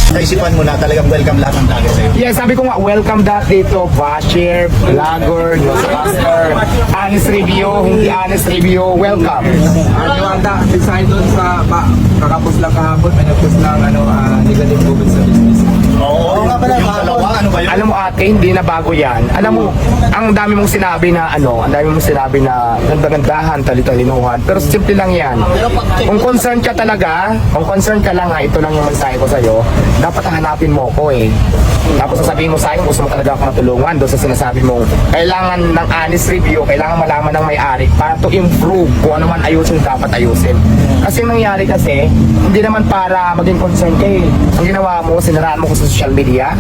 Naisipan mo na talagang welcome lahat ng vlogger sa'yo. Yeah, sabi ko nga, welcome dito, basher, vlogger, newscaster, honest review, hindi honest review, welcome. Diwata, design doon sa kakapos lang kahapon, may nagpos lang negative comments sa business. Oo nga pala, yung dalawa, ano ba yun? Alam mo ate, hindi na bago yan. Alam mo, ang dami mong sinabi na ang dami mong sinabi na ganda-gandahan, tali-talinuhan, pero simple lang yan. Kung concerned ka talaga, kung concerned ka lang ito lang yung mensahe ko sa'yo, dapat hanapin mo ko eh. Tapos sasabihin mo sa akin, gusto mo talaga ako matulungan doon sa sinasabi mo. Kailangan ng honest review, kailangan malaman ng may-ari para to improve kung ano man ayusin, dapat ayusin. Kasi nangyari kasi, hindi naman para maging concerned ka eh. Ang ginawa mo, sinaraan mo ko sa social media,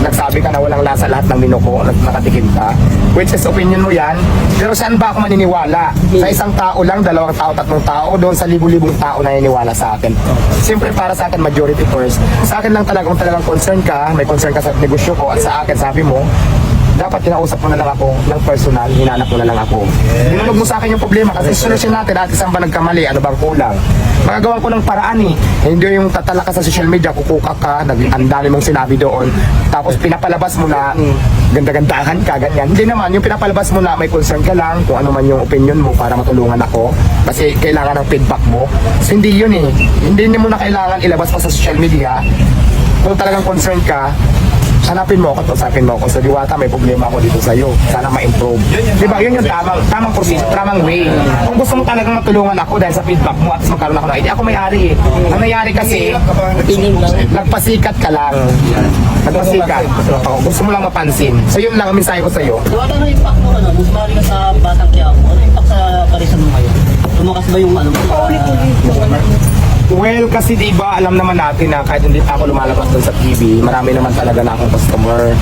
nagsabi ka na walang lasa lahat ng menu ko, nakatikim ka, which is opinion mo yan, pero saan ba ako maniniwala? Sa isang tao lang, dalawang tao, tatlong tao, doon sa libu-libong tao na naniniwala sa akin. Siyempre para sa akin, majority first. Sa akin lang talaga, kung talagang concern ka, may concern ka sa negosyo ko, at sa akin, sabi mo, dapat kinausap mo na lang ako ng personal, hinanap mo na lang ako. Dinulog mo sa akin yung problema kasi solusyon natin, dati saan ba nagkamali, ano bang kulang. Magagawa ko ng paraan eh. Hindi yung tatala ka sa social media, kukuka ka, ang dami mong sinabi doon, tapos pinapalabas mo na ganda-gandahan ka, ganyan. Hindi naman, yung pinapalabas mo na may concern ka lang, kung ano man yung opinion mo para matulungan ako, kasi kailangan ng feedback mo. So, hindi yun eh. Hindi mo na kailangan ilabas pa sa social media. Kung talagang concern ka, hanapin mo ako, usapin mo ako. So, Diwata, may problema ako dito sa'yo. Sana ma-improve. Diba? Yun yung tamang procedure, tamang way. Kung gusto mo talagang matulungan ako dahil sa feedback mo at magkaroon ako ng idea, ako may-ari eh. Ang nangyari kasi, nagpasikat ka lang. Nagpasikat. Gusto mo lang mapansin. So, yun lang ang mensahe ko sa'yo. Diwata, ano impact mo, mas mahali ka sa Batang Quiapo? Ano impact sa Karisan mo ngayon? Lumakas ba yung Well, kasi diba, alam naman natin na kahit hindi pa ako lumalabas doon sa TV, marami naman talaga na akong customer.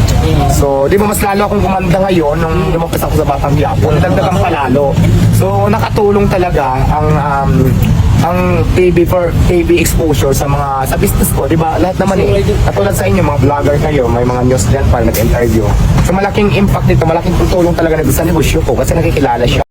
So, di ba mas lalo akong gumanda ngayon nung lumabas ako sa Batang Quiapo, nadagdagan pa lalo. So, nakatulong talaga ang TV for TV exposure sa business ko, di ba? Lahat naman eh. Katulad sa inyo, mga vlogger kayo, may mga news dyan para nag-interview. So, malaking impact nito, malaking tulong talaga na sa negosyo ko kasi nakikilala siya.